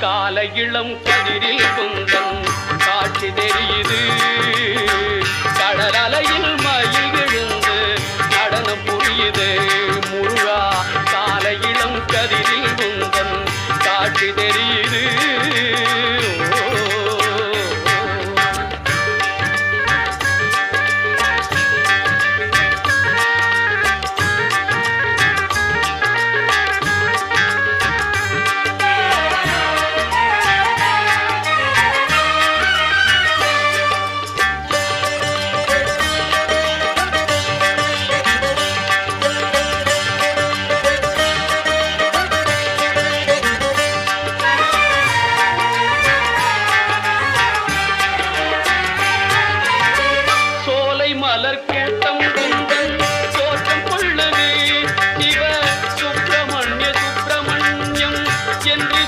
கால இளம் கதிரில் குந்தன் காட்சி தெரியுது கடல் அலையில் மயில் விழுந்து நடனம் புரியுது முருகா கால இளம் கதிரில் குந்தன் காட்சி தெரியுது